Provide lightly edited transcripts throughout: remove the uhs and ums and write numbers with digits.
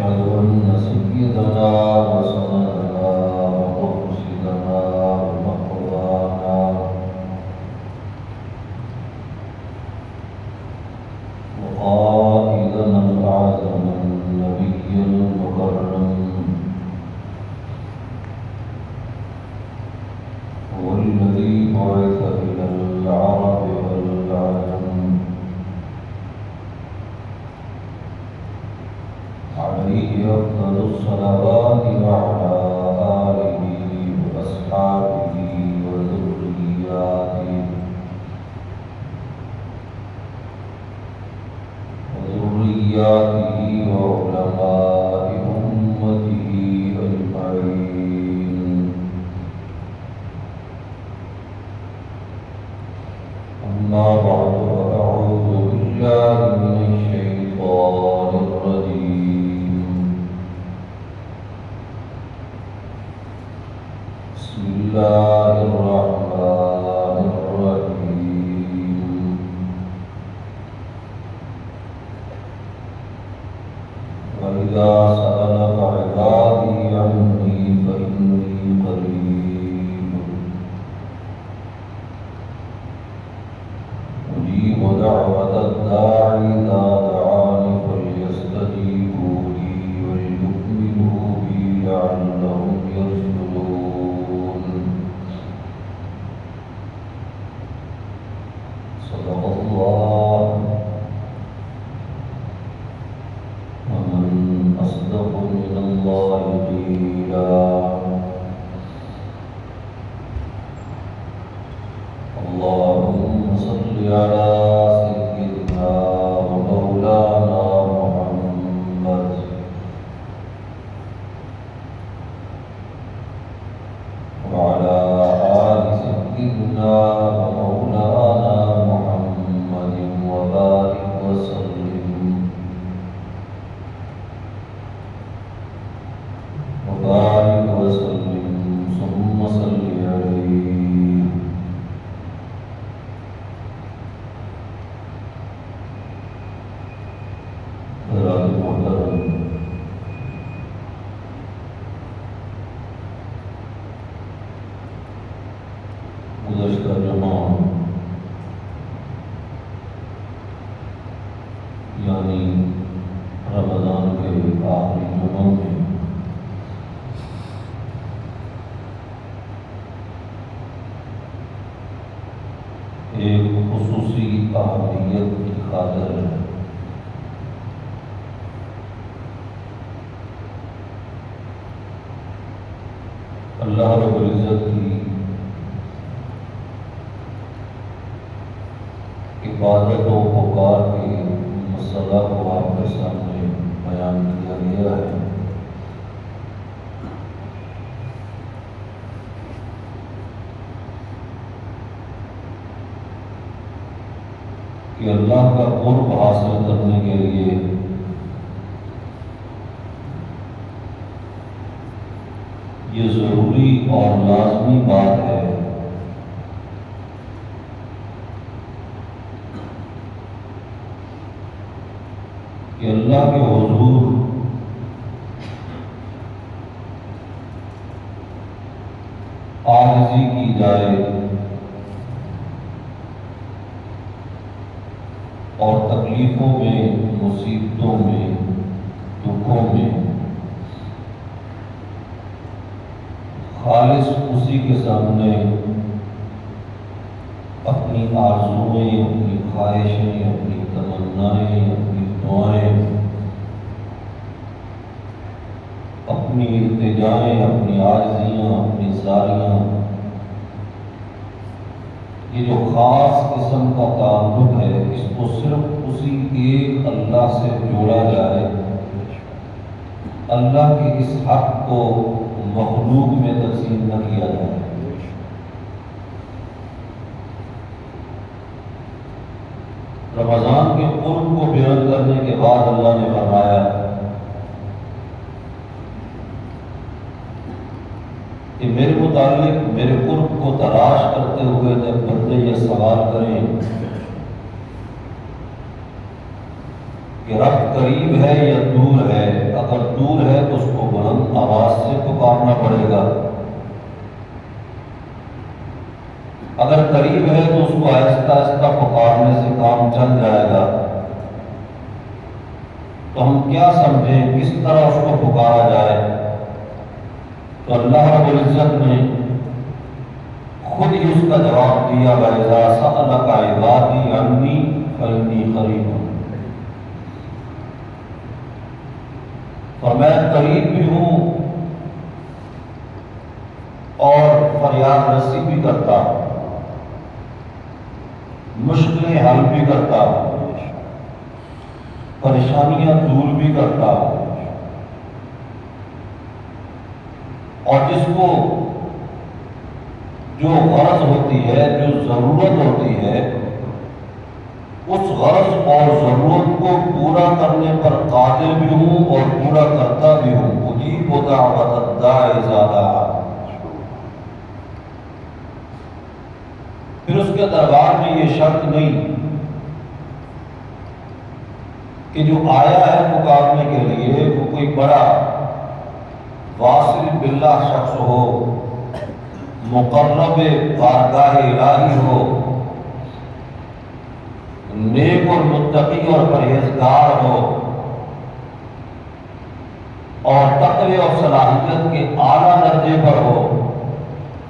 وأشهد أن سيدنا وسندنا ومرشدنا ومقوانا وقائدنا الأعظم النبي المكرم هو الذي بعث إلى العرب والعجم عليه أفضل الصلوات وعلى آله وأصحابه وذرياته وعلماء أمته أجمعين. أما بعد فأعوذ بالله من الشيطان الرجيم. بسم الله الرحمن الرحيم. وإذا سألك عبادي عني فإني قريب أجيب دعوة الداع إذا دعاني فليستجيبوا لي وليؤمنوا بي لعلهم يرشدون. صدق الله. ومن أصدق من الله قيلا. اللهم صل على سيدنا ومولانا محمد وعلى آل سيدنا ومولانا محمد وبارك وسلم ثم صل عليه. حضرات محترم، گزشتہ جمعہ یعنی رمضان کے آخری جمعوں میں ایک خصوصی اہمیت کی خاطر اللہ رب العزت کی عبادت و پکار کے مسئلہ کو آپ کے سامنے بیان کیا گیا ہے. کہ اللہ کا قرب حاصل کرنے کے لیے یہ ضروری اور لازمی بات ہے کہ اللہ کے حضور عاجزی کی جائے اور تکلیفوں میں، مصیبتوں میں، دکھوں میں خالص اسی کے سامنے اپنی آرزوئیں، اپنی خواہشیں، اپنی تمنائیں، اپنی دعائیں، اپنی التجائیں، اپنی عاجزیاں، اپنی زاریاں، یہ جو خاص قسم کا تعلق ہے اس کو صرف اسی ایک اللہ سے جوڑا جائے. اللہ کے اس حق کو مخلوق میں تقسیم نہ کیا جائے. رمضان کے قرب کو بیان کرنے کے بعد اللہ نے فرمایا کہ میرے متعلق میرے قرب کو تلاش کرتے ہوئے جب بندے یہ سوال کریں کہ رب قریب ہے یا دور ہے. اگر دور ہے تو اس کو بلند آواز سے پکارنا پڑے گا، اگر قریب ہے تو اس کو آہستہ آہستہ پکارنے سے کام چل جائے گا. تو ہم کیا سمجھیں کس طرح اس کو پکارا جائے؟ تو اللہ رب العزت نے خود ہی اس کا جواب دیا، وَإِذَا سَأَلَكَ عِبَادِي عَنِّي فَإِنِّي قَرِيبٌ. اور میں قریب بھی ہوں اور فریاد رسی بھی کرتا ہوں، مشکلیں حل بھی کرتا ہوں، پریشانیاں دور بھی کرتا ہوں. اور جس کو جو غرض ہوتی ہے، جو ضرورت ہوتی ہے، اس غرض اور ضرورت کو پورا کرنے پر قادر بھی ہوں اور پورا کرتا بھی ہوں. اجیب دعوت الداع اذا دعان. پھر اس کے دربار میں یہ شرط نہیں کہ جو آیا ہے پکارنے کے لیے وہ کوئی بڑا واصل باللہ شخص ہو، مقرب بارگاہ الہی ہو، نیک اور متقی اور پرہیزگار ہو، اور تقوی اور صلاحیت کے اعلیٰ درجے پر ہو.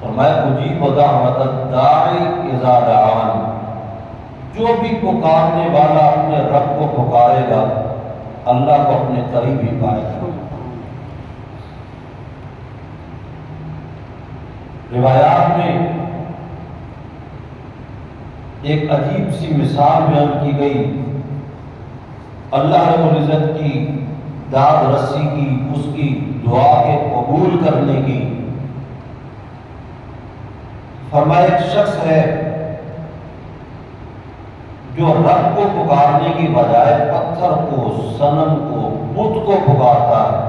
اور میں اجیب دعوت الداعی اذا دعان. جو بھی پکارنے والا اپنے رب کو پکارے گا اللہ کو اپنے قریب ہی پائے گا. روایات میں ایک عجیب سی مثال بیان کی گئی اللہ رب العزت کی داد رسی کی، اس کی دعا کے قبول کرنے کی. فرمایا ایک شخص ہے جو رب کو پکارنے کی بجائے پتھر کو، صنم کو، بت کو پکارتا ہے.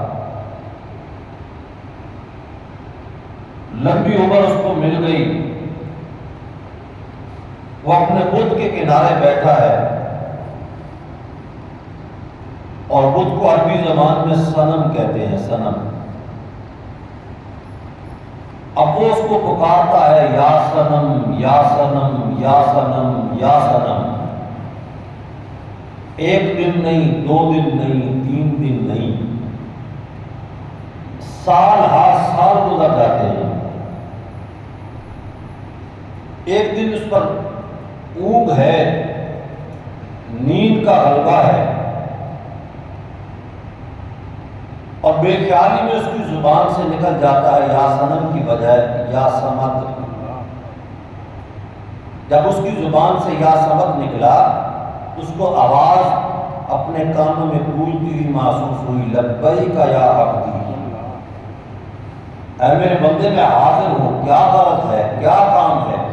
لمبی عمر اس کو مل گئی، وہ اپنے بت کے کنارے بیٹھا ہے اور بت کو عربی زبان میں صنم کہتے ہیں، صنم. اب وہ اس کو پکارتا ہے، یا صنم یا صنم یا صنم یا صنم. ایک دن نہیں، 2 دن نہیں، 3 دن نہیں، سال ہر سال گزر جاتے ہیں. ایک دن اس پر اونگ ہے، نیند کا غلبہ ہے، اور بے خیالی میں اس کی زبان سے نکل جاتا ہے یا صنم کی بجائے یا صمت. جب اس کی زبان سے یا صمت نکلا اس کو آواز اپنے کانوں میں گونجتی ہوئی محسوس ہوئی، لبیک یا عبدی. اے میرے بندے میں حاضر ہوں، کیا غرض ہے، کیا کام ہے؟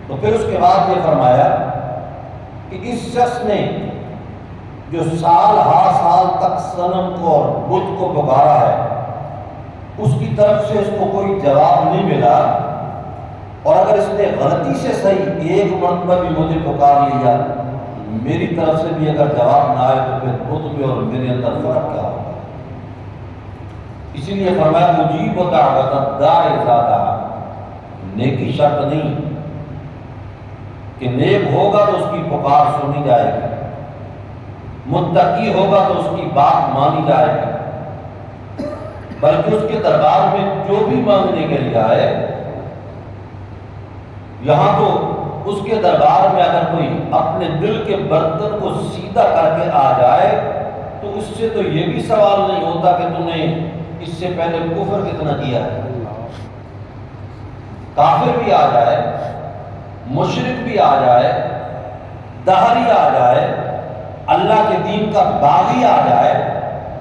تو پھر اس کے بعد یہ فرمایا کہ اس شخص نے جو سال ہر سال تک صنم کو اور بت کو پکارا ہے، اس کی طرف سے اس کو کوئی جواب نہیں ملا. اور اگر اس نے غلطی سے صحیح ایک مرتبہ بھی مجھے پکار لیا، میری طرف سے بھی اگر جواب نہ آئے تو پھر بت میں اور میرے اندر فرق کیا ہوگا؟ اسی لیے فرمایا اجیب دعوت الداع اذا دعان. نیکی شرط نہیں کہ نیک ہوگا تو اس کی پکار سنی جائے گی، متقی ہوگا تو اس کی بات مانی جائے گی، بلکہ اس کے دربار میں جو بھی مانگنے کے لیے آئے، یہاں تو اس کے دربار میں اگر کوئی اپنے دل کے برتن کو سیدھا کر کے آ جائے تو اس سے تو یہ بھی سوال نہیں ہوتا کہ تم نے اس سے پہلے کفر کتنا کیا ہے. کافر بھی آ جائے، مشرک بھی آ جائے، دہری آ جائے، اللہ کے دین کا باغی آ جائے،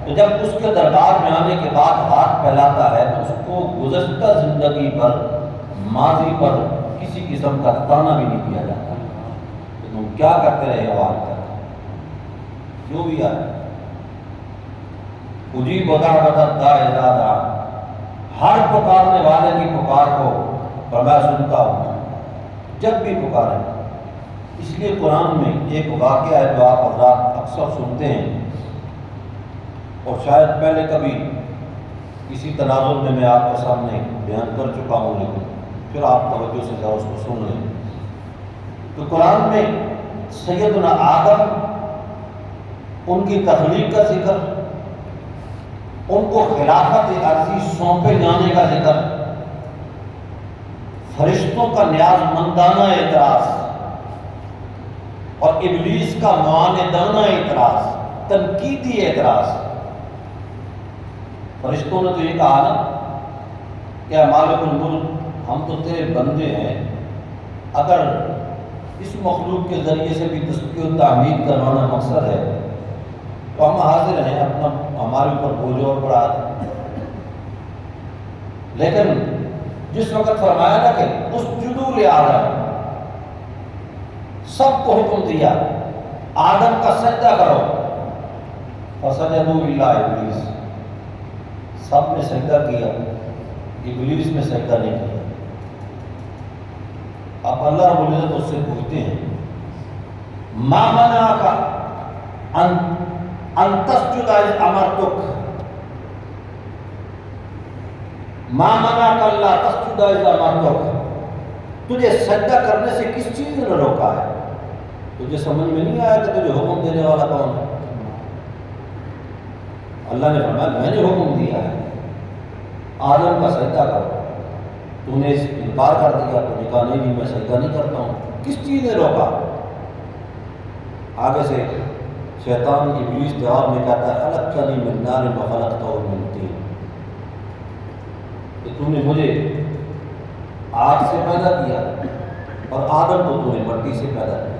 تو جب اس کے دربار میں آنے کے بعد ہاتھ پھیلاتا ہے تو اس کو گزشتہ زندگی پر، ماضی پر کسی قسم کا تانا بھی نہیں دیا جاتا کہ تم کیا کرتے رہے ہو آج تک. جو بھی آئے اجیب دعوت الداع اذا دعان. ہر پکارنے والے کی پکار کو میں سنتا ہوں جب بھی پکارے. اس لیے قرآن میں ایک واقعہ ہے جو آپ حضرات اکثر سنتے ہیں، اور شاید پہلے کبھی کسی تناظر میں آپ کے سامنے بیان کر چکا ہوں، لیکن پھر آپ توجہ سے ذرا اس کو سن لیں۔ تو قرآن میں سیدنا آدم، ان کی تخلیق کا ذکر، ان کو خلافت عرضی سونپے جانے کا ذکر، فرشتوں کا نیاز مندانہ اعتراض اور ابلیس کا معاندانہ اعتراض، تنقیدی اعتراض۔ فرشتوں نے تو یہ کہا نا کہ اے مالک الملک، ہم تو تیرے بندے ہیں، اگر اس مخلوق کے ذریعے سے بھی تسبیح و تحمید کروانا مقصد ہے تو ہم حاضر ہیں، اپنا ہمارے اوپر بوجھ اور بڑھا دیں۔ لیکن جس وقت فرمایا نا کہ اسجدوا لآدم، سب کو حکم دیا آدم کا سجدہ کرو، فسجدوا الا ابلیس، سب نے سجدہ کیا، ابلیس نے سجدہ نہیں کیا۔ اب اللہ رب العزت اس سے پوچھتے ہیں ما منعک ان تسجد اذ امرتک، ما منعک الا تسجد اذ امرتک، تجھے سجدہ کرنے سے کس چیز نے روکا ہے؟ تجھے سمجھ میں نہیں آیا کہ تجھے حکم دینے والا کون ہے؟ اللہ نے فرمایا میں نے حکم دیا ہے آدم کا سجدہ کرو، تو نے انکار کر دیا، تو نے کہا نہیں میں سجدہ نہیں کرتا ہوں، کس چیز نے روکا؟ آگے سے شیطان ابلیس جواب میں کہتا ہے خلقتنی من نار وخلقتہ من طین، کہ تو نے مجھے آگ سے پیدا کیا اور آدم کو تو نے مٹی سے پیدا کیا۔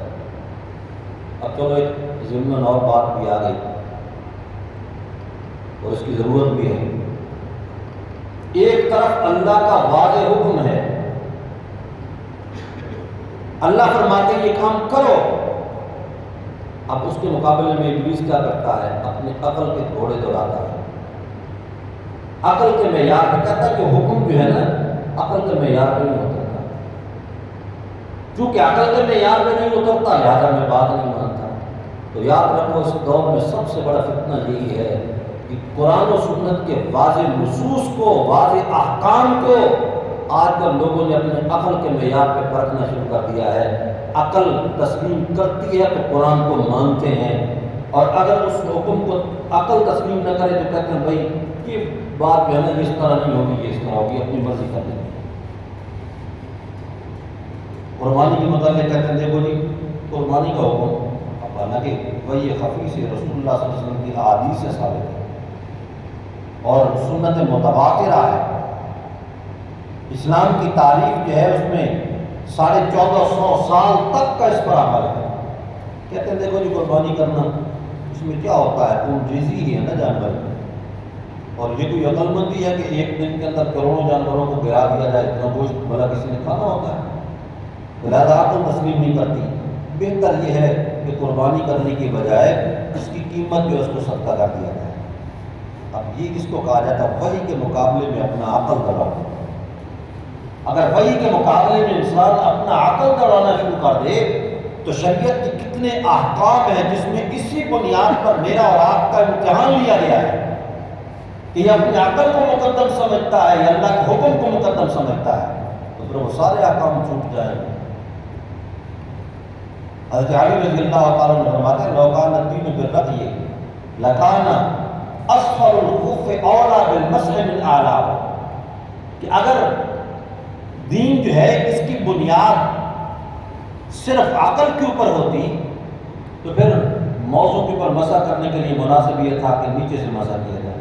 اب چلو ایک ضمن اور بات بھی آ گئی اور اس کی ضرورت بھی ہے۔ ایک طرف اللہ کا واضح حکم ہے، اللہ فرماتے ہیں یہ کام کرو، اب اس کے مقابلے میں ابلیس کیا کرتا ہے؟ اپنے عقل کے گھوڑے دوڑاتا ہے، عقل کے معیار پہ کہتا ہے کہ حکم جو ہے نا عقل کے معیار پہ نہیں اترتا، چونکہ عقل کے معیار پہ نہیں اترتا لہٰذا میں بات نہیں مانتا۔ تو یاد رکھو اس دور میں سب سے بڑا فتنہ یہی ہے کہ قرآن و سنت کے واضح نصوص کو، واضح احکام کو آج کل لوگوں نے اپنے عقل کے معیار پہ پرکھنا شروع کر دیا ہے۔ عقل تسلیم کرتی ہے تو قرآن کو مانتے ہیں، اور اگر اس حکم کو عقل تسلیم نہ کرے تو کہتے ہیں بھائی یہ بات جو ہے نا اس طرح نہیں ہوگی، یہ اس طرح ہوگی، اپنی مرضی کر دیں۔ قربانی کے متعلق کہتے ہیں دیکھو جی قربانی کا حکم حالانکہ وہی خفی سے رسول اللہ صلی اللہ علیہ وسلم کی احادیث سے ثابت ہے اور سنت متواترہ ہے۔ اسلام کی تاریخ جو ہے اس میں 1450 سال تک کا اس پر عمل ہے۔ کہتے ہیں دیکھو جی قربانی کرنا اس میں کیا ہوتا ہے، خون ریزی ہی ہے نا جانور، اور یہ کوئی عقل مندی ہے کہ ایک دن کے اندر کروڑوں جانوروں کو گرا دیا جائے، اتنا گوشت بھلا کسی نے کھانا ہوتا ہے؟ لہٰذا عقل تسلیم نہیں کرتی۔ بہتر یہ ہے کہ قربانی کرنے کی بجائے اس کی قیمت جو ہے اس کو صدقہ کر دیا جائے۔ اب یہ کس کو کہا جاتا ہے؟ وحی کے مقابلے میں اپنا عقل دوڑانا۔ اگر وحی کے مقابلے میں انسان اپنا عقل دوڑانا شروع کر دے تو شریعت کے کتنے احکام ہیں جس میں اسی بنیاد پر میرا اور آپ کا امتحان لیا گیا ہے کہ یہ اپنے عقل کو مقدم سمجھتا ہے یا اللہ کے حکم کو مقدم سمجھتا ہے، تو پھر وہ سارے احکام چھوٹ جائیں گے۔ حضرت علی رضی اللہ تعالیٰ عنہ فرماتے ہیں لو کان الدین بالرأی لکان اسفل الخف اولی بالمسح من اعلیٰ، کہ اگر دین جو ہے اس کی بنیاد صرف عقل کے اوپر ہوتی تو پھر موضوع کے اوپر مسح کرنے کے لیے مناسب یہ تھا کہ نیچے سے مسح کیا جائے،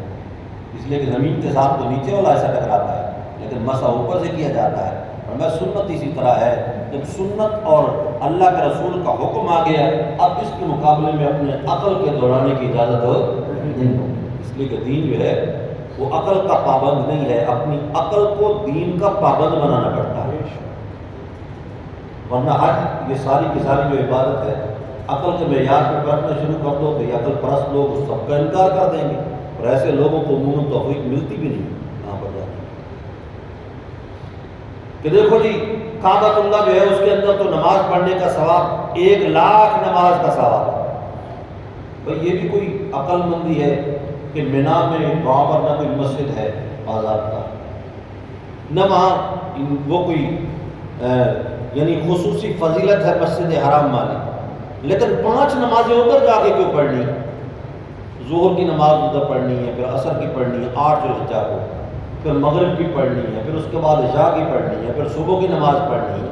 اس لیے کہ زمین کے ساتھ تو نیچے والا ایسا ٹکراتا ہے، لیکن مسح اوپر سے کیا جاتا ہے۔ اور میں سنت اسی طرح ہے، جب سنت اور اللہ کے رسول کا حکم آ گیا اب اس کے مقابلے میں اپنے عقل کے دوڑانے کی اجازت نہیں ہوتی، اس لیے کہ دین جو ہے وہ عقل کا پابند نہیں ہے، اپنی عقل کو دین کا پابند بنانا پڑتا ہے، ورنہ حج یہ ساری کی ساری جو عبادت ہے عقل کے معیار پہ پرکھنا شروع کر دو تو یہ عقل پرست لوگ اس سب کا انکار کر دیں گے، اور ایسے لوگوں کو عموماً توفیق ملتی بھی نہیں کہاں پر جاتی کہ دیکھو جی کعبۃ اللہ جو ہے اس کے اندر تو نماز پڑھنے کا ثواب 1,00,000 نماز کا ثواب۔ بھئی یہ بھی کوئی عقل مندی ہے کہ منا میں وہاں پر نہ کوئی مسجد ہے باضابطہ، نہ وہاں وہ کوئی یعنی خصوصی فضیلت ہے مسجد حرام والی، لیکن 5 نمازیں ادھر جا کے کیوں پڑھنی؟ ظہر کی نماز ادھر پڑھنی ہے، پھر عصر کی پڑھنی ہے 8 ذوالحجہ کو، پھر مغرب کی پڑھنی ہے، پھر اس کے بعد عشاء کی پڑھنی ہے، پھر صبح کی نماز پڑھنی ہے،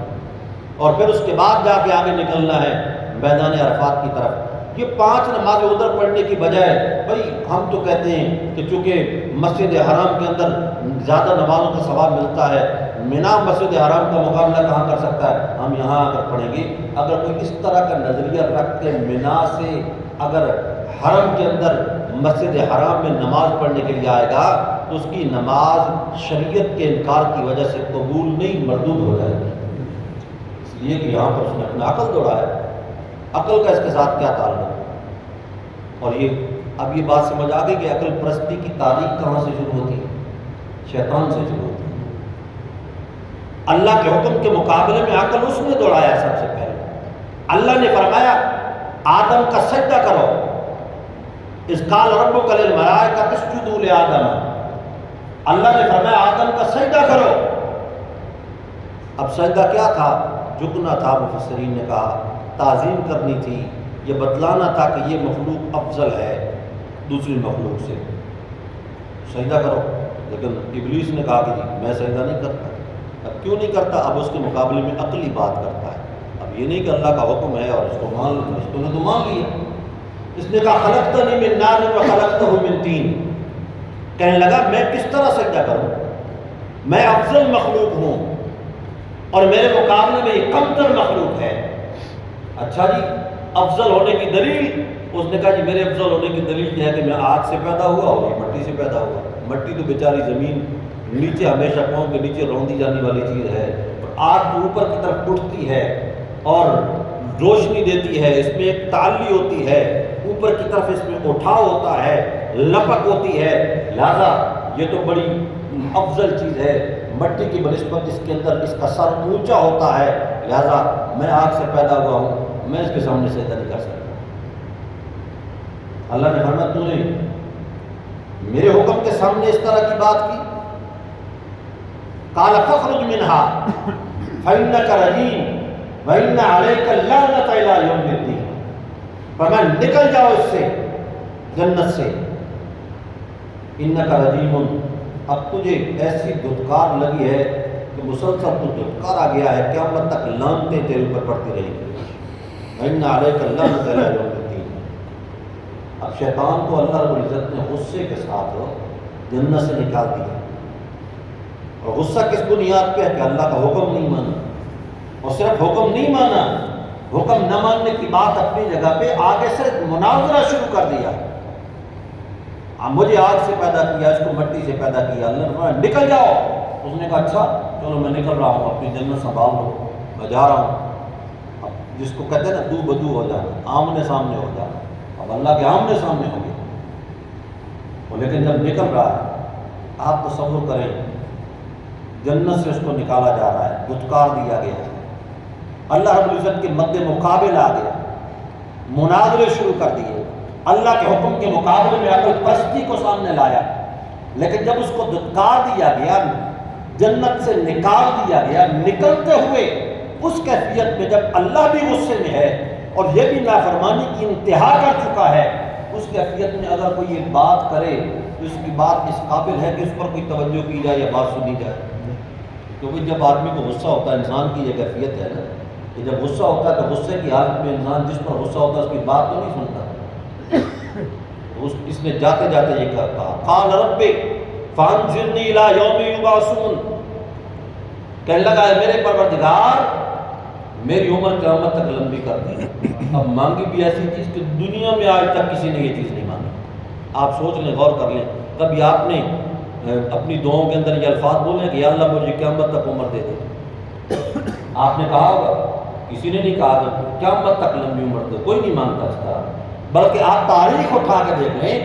اور پھر اس کے بعد جا کے آگے نکلنا ہے میدان عرفات کی طرف۔ یہ 5 نمازیں ادھر پڑھنے کی بجائے بھائی ہم تو کہتے ہیں کہ چونکہ مسجد حرام کے اندر زیادہ نمازوں کا ثواب ملتا ہے، منا مسجد حرام کا مقابلہ کہاں کر سکتا ہے، ہم یہاں آ کر پڑھیں گے۔ اگر کوئی اس طرح کا نظریہ رکھ کے منا سے اگر حرم کے اندر مسجد حرام میں نماز پڑھنے کے لیے آئے گا تو اس کی نماز شریعت کے انکار کی وجہ سے قبول نہیں، مردود ہو جائے گی، اس لیے کہ یہاں پر اس نے اپنا عقل دوڑا ہے۔ عقل کا اس کے ساتھ کیا تعلق؟ اور اب یہ بات سمجھ آ گئی کہ عقل پرستی کی تاریخ کہاں سے شروع ہوتی ہے؟ شیطان سے شروع ہوتی ہے۔ اللہ کے حکم کے مقابلے میں عقل اس نے دوڑایا سب سے پہلے۔ اللہ نے فرمایا آدم کا سجدہ کرو، اذ قال ربک للملائکۃ اسجدوا لآدم، اللہ نے فرمایا آدم کا سجدہ کرو۔ اب سجدہ کیا تھا؟ جھکنا تھا، مفسرین نے کہا تعظیم کرنی تھی، یہ بتلانا تھا کہ یہ مخلوق افضل ہے دوسری مخلوق سے، سجدہ کرو۔ لیکن ابلیس نے کہا کہ جی میں سجدہ نہیں کرتا۔ اب کیوں نہیں کرتا؟ اب اس کے مقابلے میں عقلی بات کرتا ہے۔ اب یہ نہیں کہ اللہ کا حکم ہے اور اس کو مان لو، اس کو نے تو مان لیا۔ اس نے کہا خلقتنی من نار وخلقتہ من طین، کہنے لگا میں کس طرح سجدہ کروں، میں افضل مخلوق ہوں اور میرے مقابلے میں یہ کمتر مخلوق ہے۔ اچھا جی افضل ہونے کی دلیل؟ اس نے کہا جی میرے افضل ہونے کی دلیل یہ ہے کہ میں آگ سے پیدا ہوا اور یہ مٹی سے پیدا ہوا۔ مٹی تو بیچاری زمین نیچے ہمیشہ پاؤں کے نیچے روندی جانے والی چیز ہے، آگ تو اوپر کی طرف اٹھتی ہے اور روشنی دیتی ہے، اس میں ایک تعلی ہوتی ہے، اوپر کی طرف اس میں اٹھاؤ ہوتا ہے، لپک ہوتی ہے، لہذا یہ تو بڑی افضل چیز ہے۔ مٹی کی بنسبت اس کے اندر اس کا سر اونچا ہوتا ہے، لہذا میں آگ سے پیدا ہوا ہوں، میں اس کے سامنے سجدہ نہیں کر سکتا۔ اللہ نے فرمایا تو نے میرے حکم کے سامنے اس طرح کی بات کی؟ قال فاخرج منها فإنك رجيم وإن عليك اللعنة إلى يوم الدين، فرمایا نکل جاؤ اس سے، جنت سے، انك رجيم، اب تجھے ایسی دھتکار لگی ہے کہ مسلسل تو دھتکارا گیا ہے، قیامت تک لعنتیں تیرے اوپر پڑتی رہیں گی۔ وإن عليك اللعنة إلى يوم الدين۔ اب شیطان کو اللہ رب العزت نے غصے کے ساتھ جنت سے نکال دیا، اور غصہ کس بنیاد پہ ہے کہ اللہ کا حکم نہیں مانا، اور صرف حکم نہیں مانا، حکم نہ ماننے کی بات اپنی جگہ پہ آگے سے مناظرہ شروع کر دیا۔ مجھے آگ سے پیدا کیا، اس کو مٹی سے پیدا کیا، اللہ نے فرمایا نکل جاؤ۔ اس نے کہا اچھا چلو میں نکل رہا ہوں، اپنی جنت سنبھال لو، میں جا رہا ہوں۔ اب جس کو کہتے ہیں نا دو بدو ہو جانا، آمنے سامنے ہو جانا، اب اللہ کے آمنے سامنے ہو گیا وہ، لیکن جب نکل رہا ہے آپ تصور کریں جنت سے اس کو نکالا جا رہا ہے، دھتکار دیا گیا ہے، اللہ رب العزت کے مد مقابل آ گیا، مناظرے شروع کر دیے، اللہ کے حکم کے مقابلے میں عقل پرستی کو سامنے لایا۔ لیکن جب اس کو دھتکار دیا گیا، جنت سے نکال دیا گیا، نکلتے ہوئے اس کیفیت میں جب اللہ بھی غصے میں ہے اور یہ بھی نافرمانی کی انتہا کر چکا ہے، اس کیفیت میں اگر کوئی یہ بات کرے تو اس کی بات اس قابل ہے کہ اس پر کوئی توجہ کی جائے یا بات سنی جائے؟ کیونکہ جب آدمی کو غصہ ہوتا ہے، انسان کی یہ کیفیت ہے نا کہ جب غصہ ہوتا ہے تو غصے کی حالت میں انسان جس پر غصہ ہوتا ہے اس کی بات تو نہیں سنتا۔ اس نے جاتے جاتے یہ کہا قال رب فانظرنی الی یوم یبعثون، کہنے لگا ہے میرے پروردگار میری عمر قیامت تک لمبی کر دی۔ اب مانگی بھی ایسی چیز کہ دنیا میں آج تک کسی نے یہ چیز نہیں مانگی۔ آپ سوچ لیں، غور کر لیں، کبھی آپ نے اپنی دعاؤں کے اندر یہ الفاظ بولے کہ یا اللہ مجھے قیامت تک عمر دے دے؟ آپ نے کہا ہوگا؟ کسی نے نہیں کہا کہ قیامت تک لمبی عمر دے، کوئی نہیں مانگتا اس طرح۔ بلکہ آپ تاریخ اٹھا کے دیکھ لیں،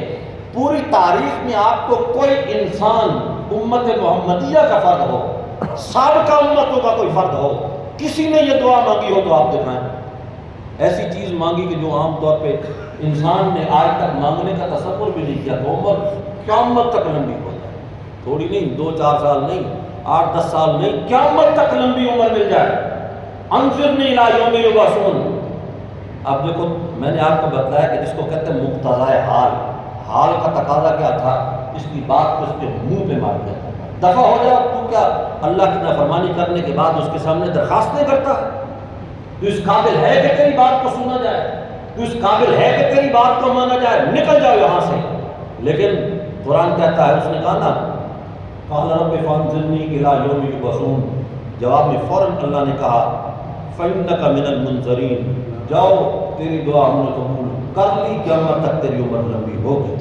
پوری تاریخ میں آپ کو کوئی انسان امت محمدیہ کا فرد ہو، سابقہ امتوں کا کوئی فرد ہو، کسی نے یہ دعا مانگی ہو تو آپ دکھائیں؟ ایسی چیز مانگی کہ جو عام طور پہ انسان نے آج تک مانگنے کا تصور بھی نہیں کیا، تو عمر قیامت تک لمبی ہو جائے، تھوڑی نہیں، 2-4 سال نہیں، 8-10 سال نہیں، قیامت تک لمبی عمر مل جائے۔ انظرنی الی یوم یبعثون۔ اب دیکھو، میں نے آپ کو بتایا کہ جس کو کہتے ہیں مقتضائے حال کا تقاضا کیا تھا، اس کی بات کو اس کے منہ پہ مار دیا، دفع ہو جائے۔ تو کیا اللہ کی نافرمانی کرنے کے بعد اس کے سامنے درخواستیں کرتا ہے؟ تو اس قابل ہے کہ تیری بات کو سنا جائے؟ تو اس قابل ہے کہ تیری بات کو مانا جائے؟ نکل جاؤ یہاں سے۔ لیکن قرآن کہتا ہے، اس نے کہا نا، قال رب فانظرنی الی یوم یبعثون، جواب میں فوراً اللہ نے کہا فإنک من المنظرین، جاؤ تیری دعا ہم نے قبول کر لی، قیامت تک تیری عمر لمبی ہو گئی۔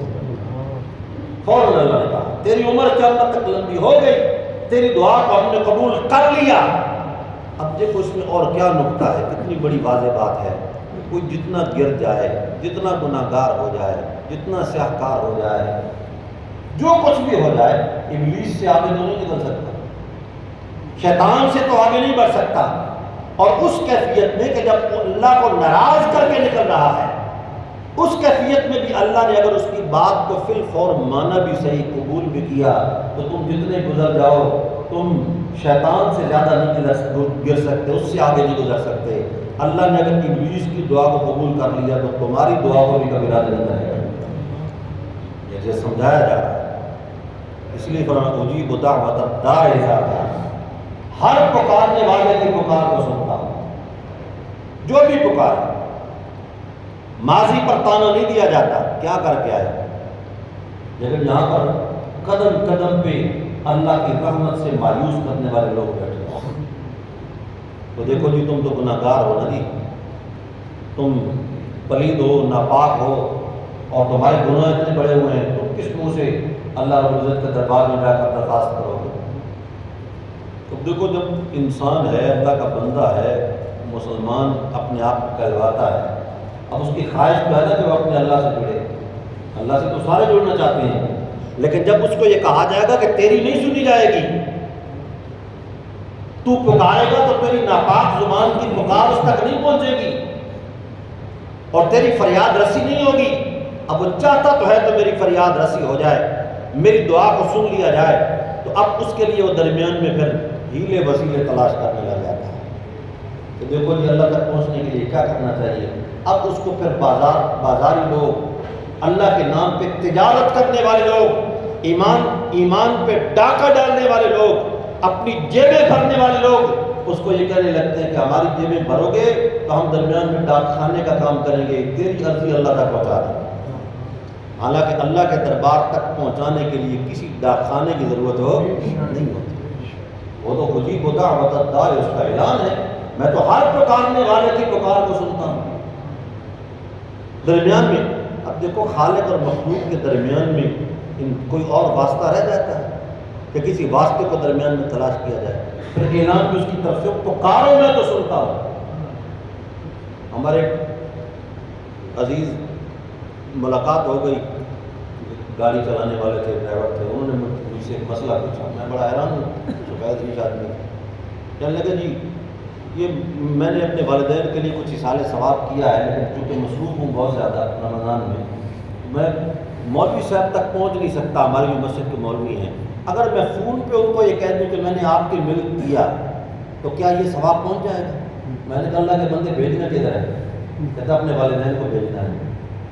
فوراً اللہ نے کہا تیری عمر قیامت تک لمبی ہو گئی، تیری دعا کو ہم نے قبول کر لیا۔ اب دیکھو اس میں اور کیا نکتہ ہے، کتنی بڑی واضح بات ہے۔ کوئی جتنا گر جائے، جتنا گناہ گار ہو جائے، جتنا سیاہ کار ہو جائے، جو کچھ بھی ہو جائے، ابلیس سے آگے تو نہیں نکل سکتا، شیطان سے تو آگے نہیں بڑھ سکتا۔ اور اس کیفیت میں کہ جب اللہ کو ناراض کر کے نکل رہا ہے، اس کیفیت میں بھی اللہ نے اگر اس کی بات کو فی الفور مانا بھی صحیح، قبول بھی کیا، تو تم جتنے گزر جاؤ، تم شیطان سے زیادہ نہیں گر سکتے، اس سے آگے نہیں گزر سکتے۔ اللہ نے اگر ابلیس کی دعا کو قبول کر لیا تو تمہاری دعا کو بھی کبھی رد نہیں کرے گا۔ یہ سمجھایا جا رہا ہے، اس لیے فرمایا اجیب دعوت الداع اذا دعان، ہر پکارنے والے کی پکار کو سنتا ہوں، جو بھی پکارے۔ ماضی پر تانا نہیں دیا جاتا کیا کر کے آئے، لیکن یہاں پر قدم قدم پہ اللہ کی رحمت سے مایوس کرنے والے لوگ بیٹھے ہیں۔ تو دیکھو جی، تم تو گناہ گار ہو نا جی، تم پلید ہو، ناپاک ہو، اور تمہارے گناہ اتنے بڑے ہوئے ہیں، تم کس منہ سے اللہ رب العزت کے دربار میں جا کر درخواست کرو گے؟ تو دیکھو، جب انسان ہے، اللہ کا بندہ ہے، مسلمان اپنے آپ کو کہلواتا ہے، اب اس کی خواہش تو ہے نا کہ وہ اپنے اللہ سے جڑے، اللہ سے تو سارے جڑنا چاہتے ہیں، لیکن جب اس کو یہ کہا جائے گا کہ تیری نہیں سنی جائے گی، تو پکارے گا تو تیری ناپاک زبان کی پکار اس تک نہیں پہنچے گی اور تیری فریاد رسی نہیں ہوگی۔ اب وہ چاہتا تو ہے تو میری فریاد رسی ہو جائے، میری دعا کو سن لیا جائے، تو اب اس کے لیے وہ درمیان میں پھر ہیلے وسیلے تلاش کرنے لگ جاتا ہے۔ تو دیکھو جی، اللہ تک پہنچنے کے لیے کیا کرنا چاہیے؟ اب اس کو پھر بازاری لوگ، اللہ کے نام پہ تجارت کرنے والے لوگ، ایمان پہ ڈاکہ ڈالنے والے لوگ، اپنی جیبیں بھرنے والے لوگ اس کو یہ کہنے لگتے ہیں کہ ہماری جیبیں بھرو گے تو ہم درمیان میں ڈاک خانے کا کام کریں گے، تیری عرضی اللہ تک پہنچا دیں۔ حالانکہ اللہ کے دربار تک پہنچانے کے لیے کسی ڈاک خانے کی ضرورت نہیں ہوتی، وہ تو اجیب دعوت الداع، اس کا اعلان ہے، میں تو ہر پکارنے والے کی پکار کو سنتا ہوں۔ درمیان میں اب دیکھو، خالق اور مخلوق کے درمیان میں کوئی اور واسطہ رہ جاتا ہے کہ کسی واسطے کو درمیان میں تلاش کیا جائے؟ پھر اعلان بھی اس کی طرف سے، پکارو میں تو سنتا ہوں۔ ہمارے عزیز ملاقات ہو گئی، گاڑی چلانے والے تھے، ڈرائیور تھے، انہوں نے مجھ سے ایک مسئلہ پوچھا، میں بڑا حیران ہوں، شکایت ریش آدمی کہنے لگا جی یہ میں نے اپنے والدین کے لیے کچھ اصال ثواب کیا ہے، لیکن چونکہ مصروف ہوں بہت زیادہ رمضان میں مولوی صاحب تک پہنچ نہیں سکتا، ہماری جو مسجد کے مولوی ہیں، اگر میں فون پہ ان کو یہ کہہ دوں کہ میں نے آپ کے ملک دیا تو کیا یہ ثواب پہنچ جائے گا؟ میں نے کہا اللہ کے بندے بھیجنا کدھر ہے؟ کہتا اپنے والدین کو بھیجنا ہے۔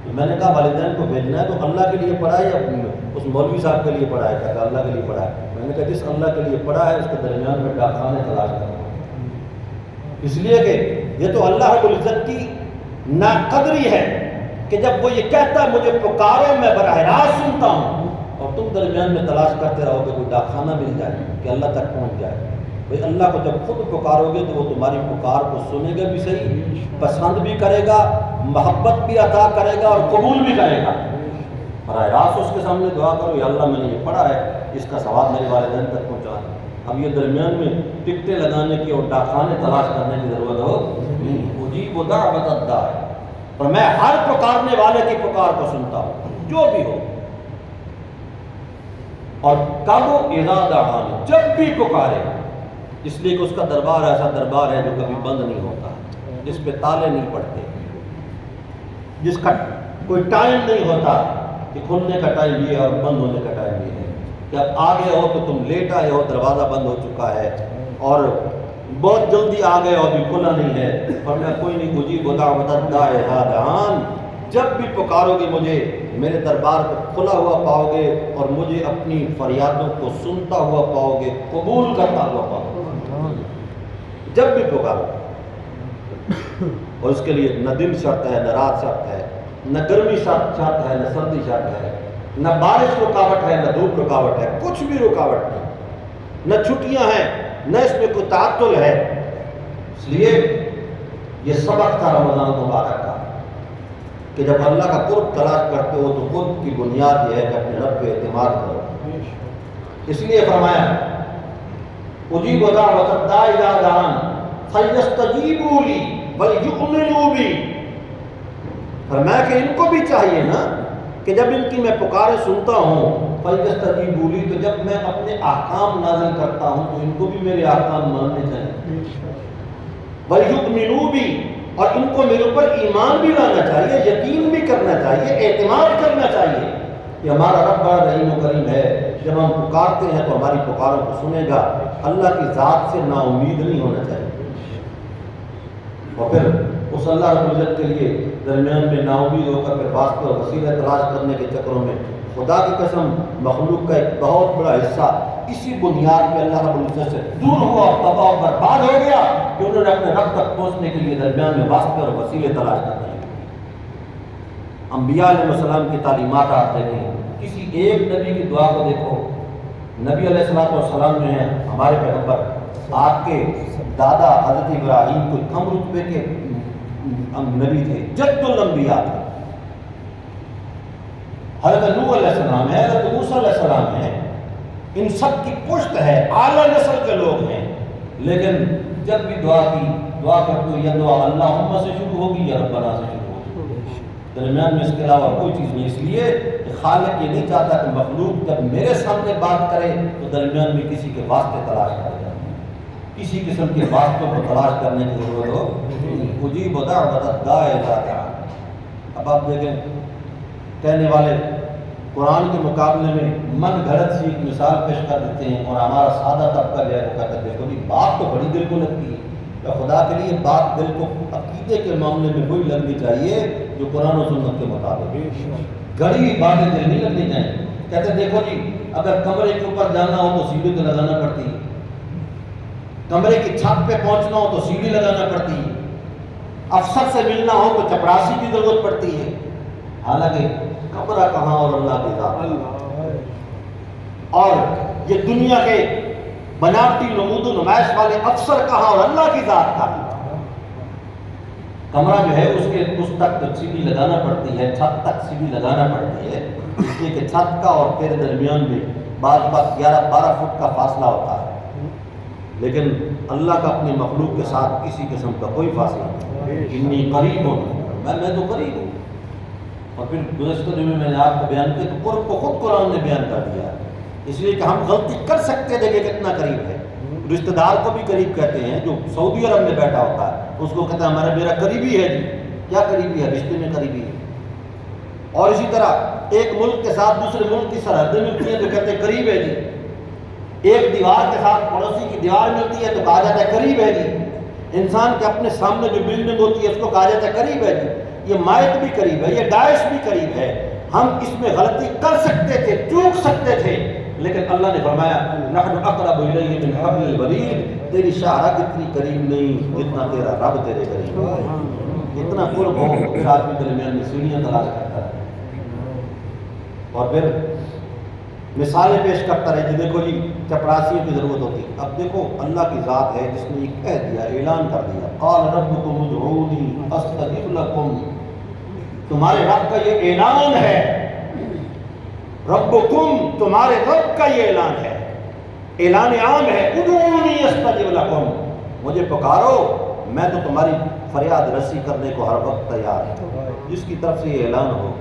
تو میں نے کہا والدین کو بھیجنا ہے تو اللہ کے لیے پڑھا ہے یا اس مولوی صاحب کے لیے پڑھا ہے؟ کہتا اللہ کے لیے پڑھا ہے۔ میں نے کہا جس اللہ کے لیے پڑھا ہے اس کے درمیان میں ڈاک خانے تلاش کرنا، اس لیے کہ یہ تو اللہ رب العزت کی ناقدری ہے کہ جب وہ یہ کہتا ہے مجھے پکارو میں براہ راست سنتا ہوں، اور تم درمیان میں تلاش کرتے رہو کہ کوئی ڈاک خانہ مل جائے کہ اللہ تک پہنچ جائے۔ بھئی اللہ کو جب خود پکارو گے تو وہ تمہاری پکار کو سنے گا بھی صحیح، پسند بھی کرے گا، محبت بھی عطا کرے گا اور قبول بھی کرے گا۔ براہ راست اس کے سامنے دعا کرو، یا اللہ میں نے یہ پڑھا ہے، اس کا ثواب میرے والدین تک پہنچا دیں۔ اب یہ درمیان میں ٹکٹیں لگانے کی اور ڈاکخانے تلاش کرنے کی ضرورت ہو نہیں۔ اجیب دعوت الداع، اور میں ہر پکارنے والے کی پکار کو سنتا ہوں، جو بھی ہو، اور کب اذا دعان، جب بھی پکارے، اس لیے کہ اس کا دربار ایسا دربار ہے جو کبھی بند نہیں ہوتا، جس پہ تالے نہیں پڑتے، جس کا کوئی ٹائم نہیں ہوتا کہ کھلنے کا ٹائم یہ ہے اور بند ہونے کا ٹائم یہ ہے، کہ اب آ گئے ہو تو تم لیٹ آئے ہو، دروازہ بند ہو چکا ہے، اور بہت جلدی آ گئے ہو ابھی کھلا نہیں ہے، اور میں کوئی نہیں، اجیب دعوت الداع اذا دعان، جب بھی پکارو گے مجھے میرے دربار کو کھلا ہوا پاؤ گے، اور مجھے اپنی فریادوں کو سنتا ہوا پاؤ گے، قبول کرتا ہوا پاؤ گے، جب بھی پکارو۔ اور اس کے لیے نہ دن شرط ہے، نہ رات شرط ہے، نہ گرمی شرط ہے، نہ سردی شرط ہے، نہ بارش رکاوٹ ہے، نہ دھوپ رکاوٹ ہے، کچھ بھی رکاوٹ نہیں، نہ چھٹیاں ہیں، نہ اس میں کوئی تعطل ہے۔ اس لیے یہ سبق تھا رمضان مبارک کا کہ جب اللہ کا قرب تلاش کرتے ہو تو قرب کی بنیاد یہ ہے کہ اپنے رب پہ اعتماد کرو۔ اس لیے فرمایا اجیب دعوت الداع اذا دعان فلیستجیبوا لی ولیؤمنوا بی، فرمایا کہ ان کو بھی چاہیے نا کہ جب ان کی میں پکارے سنتا ہوں، فلیستجیبوا لی، تو جب میں اپنے احکام نازل کرتا ہوں تو ان کو بھی میرے احکام ماننے چاہیے، ولیؤمنوا بی، اور ان کو میرے اوپر ایمان بھی لانا چاہیے، یقین بھی کرنا چاہیے، اعتماد کرنا چاہیے کہ ہمارا رب بڑا رحیم و کریم ہے، جب ہم پکارتے ہیں تو ہماری پکاروں کو سنے گا۔ اللہ کی ذات سے نا امید نہیں ہونا چاہیے، اور پھر اس اللہ رب العزت کے لیے درمیان میں نا امید ہو کر پھر واسطے اور وسیلہ تلاش کرنے کے چکروں میں خدا کی قسم مخلوق کا ایک بہت بڑا حصہ اسی بنیاد پہ اللہ رب العزت سے دور ہوا اور تباہ و برباد ہو گیا کہ انہوں نے اپنے رب تک پہنچنے کے لیے درمیان میں واسطے اور وسیلے تلاش کرنے لگے۔ انبیاء علیہ السلام کی تعلیمات آپ دیکھیں، کسی ایک نبی کی دعا کو دیکھو، نبی علیہ السلام جو ہیں ہمارے پیغمبر، آپ کے دادا حضرت ابراہیم کوئی کم رتبے کے نبی تھے، جد الانبیاء تھے، حضرت نوح علیہ السلام ہے، حضرت موسیٰ علیہ السلام ہے، ان سب کی پشت ہے، اعلیٰ نسل کے لوگ ہیں، لیکن جب بھی دعا کرتے ہو یا دعا اللہم سے شروع ہوگی یا ربنا سے شروع ہوگی، درمیان میں اس کے علاوہ کوئی چیز نہیں۔ اس لیے کہ خالق یہ نہیں چاہتا کہ مخلوق جب میرے سامنے بات کرے تو درمیان میں کسی کے واسطے تلاش کرے، کسی قسم کے واسطوں کو تلاش کرنے کی ضرورت ہو۔ اجیب دعوت الداع اذا دعان۔ اب آپ دیکھیں کہنے والے قرآن کے مقابلے میں من گھڑت سی ایک مثال پیش کر دیتے ہیں، اور ہمارا سادہ طبقہ جو ہے وہ کہتا ہے دیکھو جی بات تو بڑی دل کو لگتی ہے، یا خدا کے لیے بات دل کو عقیدے کے معاملے میں وہی لگنی چاہیے جو قرآن و سنت کے مطابق، گڑی ہوئی باتیں دل نہیں لگنی چاہیے۔ کہتے ہیں دیکھو جی اگر کمرے کے اوپر جانا ہو تو سیڑھی تو لگانا پڑتی ہے، کمرے کی چھت پہ پہنچنا ہو تو سیڑھی لگانا پڑتی ہے، افسر سے ملنا ہو تو چپراسی کی ضرورت پڑتی ہے، حالانکہ کمرہ کہاں اور اللہ کی ذات، اور یہ دنیا کے بناوٹی نمود و نمائش والے افسر کہاں اور اللہ کی ذات کہاں۔ کمرہ جو ہے اس تک تو سیڑھی لگانا پڑتی ہے، چھت تک سیڑھی لگانا پڑتی ہے، اس لیے کہ چھت کا اور تیرے درمیان میں بعض 11-12 فٹ کا فاصلہ ہوتا ہے، لیکن اللہ کا اپنی مخلوق کے ساتھ کسی قسم کا کوئی فاصلہ نہیں۔ انی قریب ہوں، میں تو قریب ہوں۔ اور پھر گزشتہ دنوں میں نے آپ کو بیان کیا تو قرب کو خود قرآن نے بیان کر دیا، اس لیے کہ ہم غلطی کر سکتے تھے کہ کتنا قریب ہے۔ رشتہ دار کو بھی قریب کہتے ہیں، جو سعودی عرب میں بیٹھا ہوتا ہے اس کو کہتا ہے میرا قریبی ہے جی، کیا قریبی ہے؟ رشتے میں قریبی ہے۔ اور اسی طرح ایک ملک کے ساتھ دوسرے ملک کی سرحدیں ملتی ہیں تو کہتے ہیں قریب ہے جی، ایک دیوار کے ساتھ پڑوسی کی دیوار ملتی ہے تو کہا جاتا ہے قریب ہے جی، انسان کے اپنے سامنے جو بلڈنگ ہوتی ہے اس کو کہا جاتا ہے قریب ہے جی، یہ مائت بھی قریب ہے، یہ داعش بھی قریب ہے۔ ہم اس میں غلطی کر سکتے تھے، چوک سکتے تھے، لیکن اللہ نے فرمایا نحن اقرب الیہ من حبل الورید، تیری شاہراہ اتنی قریب نہیں جتنا تیرا رب تیرے قریب ہے۔ اتنا قرب ہو پھر آدمی درمیان میں سیڑھیاں تلاش کرتا ہے، اور پھر مثالیں پیش کرتا رہے کہ دیکھو جی چپراسیوں کی ضرورت ہوتی۔ اب دیکھو اللہ کی ذات ہے جس نے یہ کہہ دیا، اعلان کر دیا، قال ربکم ادعونی استجب لکم، تمہارے رب کا یہ اعلان ہے، ربکم تمہارے رب کا یہ اعلان ہے، اعلان عام ہے، ادعونی استجب لکم، مجھے پکارو میں تو تمہاری فریاد رسی کرنے کو ہر وقت تیار ہوں، جس کی طرف سے یہ اعلان ہو۔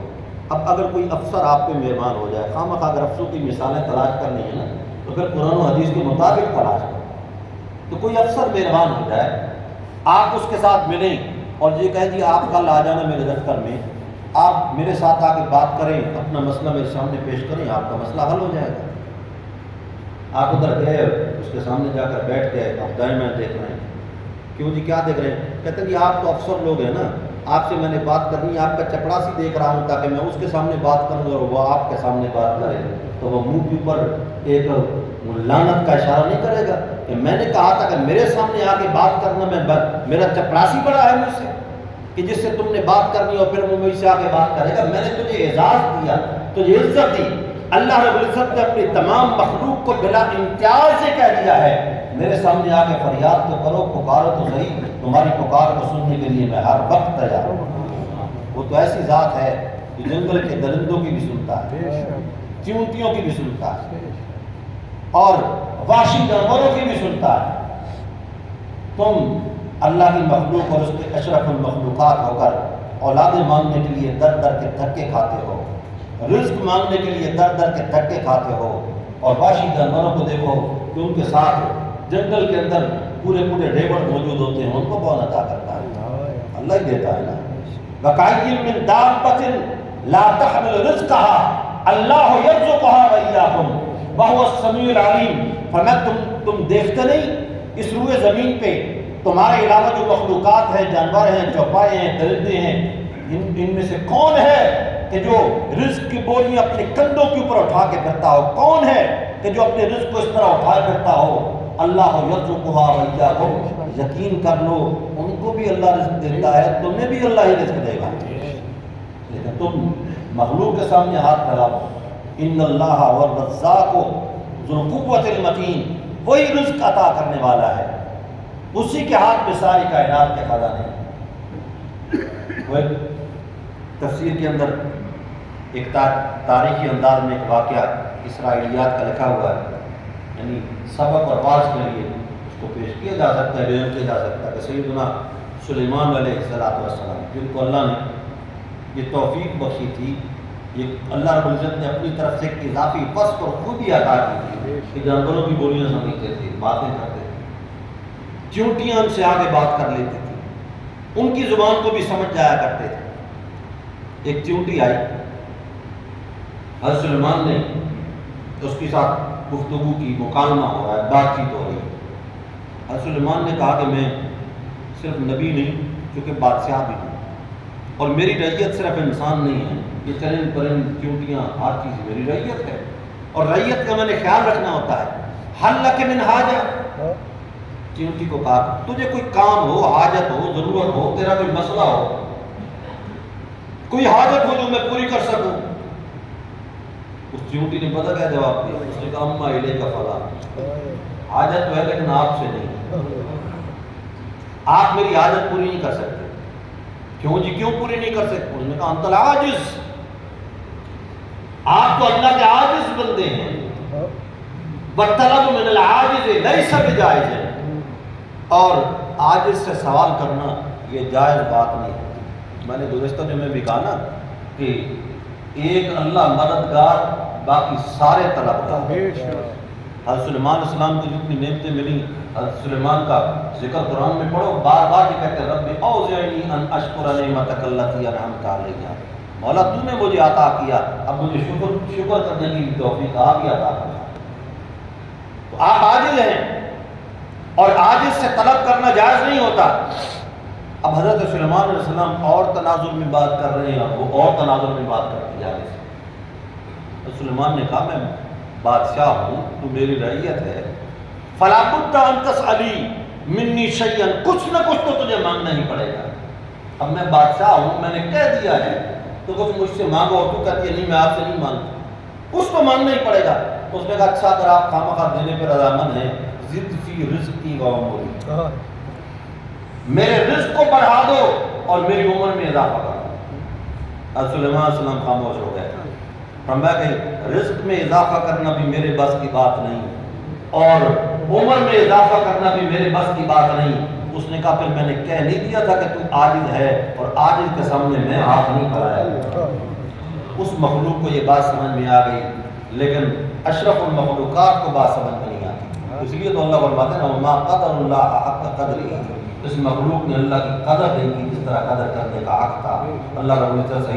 اب اگر کوئی افسر آپ پہ مہربان ہو جائے، خواہ اگر افسروں کی مثالیں تلاش کرنی ہے نا تو پھر قرآن و حدیث کے مطابق تلاش کریں، تو کوئی افسر مہربان ہو جائے، آپ اس کے ساتھ ملیں اور یہ کہے جی آپ کل آ جانا میرے دفتر میں، آپ میرے ساتھ آ کے بات کریں، اپنا مسئلہ میرے سامنے پیش کریں، آپ کا مسئلہ حل ہو جائے گا۔ آپ ادھر گئے، اس کے سامنے جا کر بیٹھ گئے، آپ دائیں بائیں دیکھ رہے ہیں، کیوں جی کیا دیکھ رہے ہیں؟ کہتے ہیں جی آپ تو افسر لوگ ہیں نا، آپ سے میں نے بات کرنی ہے، آپ کا چپڑاسی دیکھ رہا ہوں تاکہ میں اس کے سامنے بات کروں اور وہ آپ کے سامنے بات کرے، تو وہ منہ کے اوپر ایک لعنت کا اشارہ نہیں کرے گا کہ میں نے کہا تھا کہ میرے سامنے آ کے بات کرنا، میرا چپڑاسی بڑا ہے مجھ سے کہ جس سے تم نے بات کرنی اور پھر وہ مجھ سے آ کے بات کرے گا؟ میں نے تجھے اعزاز دیا، تجھے عزت دی، اللہ رب العزت نے اپنی تمام مخلوق کو بلا امتیاز سے کہہ دیا ہے میرے سامنے آ کے فریاد تو کرو، پکارو تو صحیح، تمہاری پکار کو سننے کے لیے میں ہر وقت تیار ہوں۔ وہ تو ایسی ذات ہے کہ جنگل کے درندوں کی بھی سنتا ہے، چیونٹیوں کی بھی سنتا ہے، اور وحشی جانوروں کی بھی سنتا ہے۔ تم اللہ کی مخلوق اور اس کے اشرف المخلوقات ہو کر اولادیں مانگنے کے لیے در در کے دھکے کھاتے ہو، رزق مانگنے کے لیے در در کے دھکے کھاتے ہو، اور وحشی جانوروں کو دیکھو کہ ان کے ساتھ جنگل کے اندر پورے ریوڑ موجود ہوتے ہیں، ان کو کون عطا کرتا ہے؟ اللہ ہی دیتا ہے نا۔ وَكَأَيٍّ مِّن دَابَّةٍ لَا تَحْمِلُ رِزْقَهَا اللَّهُ يَرْزُقُهَا وَإِيَّاكُمْ وَهُوَ السَّمِيعُ الْعَلِيمُ۔ فرمایا تم دیکھتے نہیں اس روئے زمین پہ تمہارے علاوہ جو مخلوقات ہیں، جانور ہیں، چوپائے ہیں، درندے ہیں، ان میں سے کون ہے کہ جو رزق کی بوریاں اپنے کندھوں کے اوپر اٹھا کے پھرتا ہو؟ کون ہے کہ جو اپنے رزق کو اس طرح اٹھائے پھرتا ہو؟ اللہ یرزقها وإیاکم، یقین کر لو ان کو بھی اللہ رزق دیتا ہے، تمہیں بھی اللہ ہی رزق دے گا، لیکن تم مخلوق کے سامنے ہاتھ پھیلاؤ۔ ان اللہ والرزاق ذو القوۃ المتین، وہی رزق عطا کرنے والا ہے، اسی کے ہاتھ میں ساری کائنات کے خزانے ہیں۔ وہ تفسیر کے اندر ایک تاریخی انداز میں ایک واقعہ اسرائیلیات کا لکھا ہوا ہے، یعنی سبق اور واعظ کے لیے اس کو پیش کیا جا سکتا ہے، بیان کیا جا سکتا ہے کہ سیدنا سلیمان علیہ السلام، جن کو اللہ نے یہ توفیق بخشی تھی، یہ اللہ رب العزت نے اپنی طرف سے ایک اضافی وصف اور خوبی عطا کی تھی کہ جانوروں کی بولیاں سمجھتے تھے، باتیں کرتے تھے، چیونٹیاں ان سے آگے بات کر لیتی تھی، ان کی زبان کو بھی سمجھ جایا کرتے تھے۔ ایک چیونٹی آئی، حضرت سلیمان نے اس کے ساتھ گفتگو کی، مکالمہ ہو رہا ہے، بات چیت ہو رہی ہے۔ حضرت سلیمان نے کہا کہ میں صرف نبی نہیں کیونکہ بادشاہ بھی ہوں، اور میری رعیت صرف انسان نہیں ہے، یہ چرند پرند چیونٹیاں ہر چیز میری رعیت ہے، اور رعیت کا میں نے خیال رکھنا ہوتا ہے۔ حل لک من حاجہ، چیونٹی کو کہا تجھے کوئی کام ہو، حاجت ہو، ضرورت ہو، تیرا کوئی مسئلہ ہو، کوئی حاجت ہو جو میں پوری کر سکوں؟ اس چیونٹی نے پتہ کیا جواب دیا؟ اس نے کہا اما الیک فلا، حاجت تو ہے لیکن آپ سے نہیں، آپ میری حاجت پوری نہیں کر سکتے۔ کیوں جی، کیوں پوری نہیں کر سکتے؟ اس نے کہا انت العاجز، آپ تو اللہ کے عاجز بندے ہیں، والطلب من العاجز لیس بجائز، اور عاجز سے سوال کرنا یہ جائز بات نہیں ہے۔ میں نے گزشتہ جمعے بھی کہا نا کہ ایک اللہ مددگار، باقی سارے طلبگار۔ حضرت سلیمان علیہ السلام کو جتنی نعمتیں ملی، حضرت سلیمان کا ذکر قرآن میں پڑھو، بار بار یہ کہتے ہیں رب اوزعنی ان اشکر نعمتک التی انعمت علی، مولا تو نے مجھے عطا کیا، اب مجھے شکر کرنے کی توفیق آپ ہی عطا کرنا۔ تو آپ عاجز ہیں، اور عاجز سے طلب کرنا جائز نہیں ہوتا۔ اب حضرت سلیمان علیہ السلام اور تناظر میں بات کر رہے ہیں، اور وہ اور تناظر میں بات کرتی ہے۔ حضرت سلیمان نے کہا میں بادشاہ ہوں، تو میری رعیت ہے، فلا بد ان تسألی منی شیئا، کچھ نہ کچھ تو تجھے مانگنا ہی پڑے گا۔ اب میں بادشاہ ہوں، میں نے کہہ دیا ہے تو کچھ مجھ سے مانگو، اور تو کہتی ہے نہیں میں آپ سے نہیں مانگتا، کچھ تو مانگنا ہی پڑے گا۔ اس نے کہا اچھا اگر آپ خواہ دینے پر رضامند ہیں، زد فی رزقی و عمری، میرے رزق کو بڑھا دو اور میری عمر میں اضافہ کر دو۔ حضرت سلیمان علیہ السلام خاموش ہو گئے۔ فرمایا کہ رزق میں اضافہ کرنا بھی میرے بس کی بات نہیں، اور عمر میں اضافہ کرنا بھی میرے بس کی بات نہیں۔ اس نے کہا پھر میں نے کہہ نہیں دیا تھا کہ تو عاجز ہے، اور عاجز کے سامنے میں ہاتھ نہیں پھیلایا۔ اس مخلوق کو یہ بات سمجھ میں آ گئی، لیکن اشرف المخلوقات کو بات سمجھ میں نہیں آتی۔ اس لیے تو اللہ فرماتے ہیں وما قدر اللہ حق قدری، اس مخلوق نے اللہ کی قدر نہیں کی جس طرح قدر کرنے کا حق تھا۔ اللہ رب العزت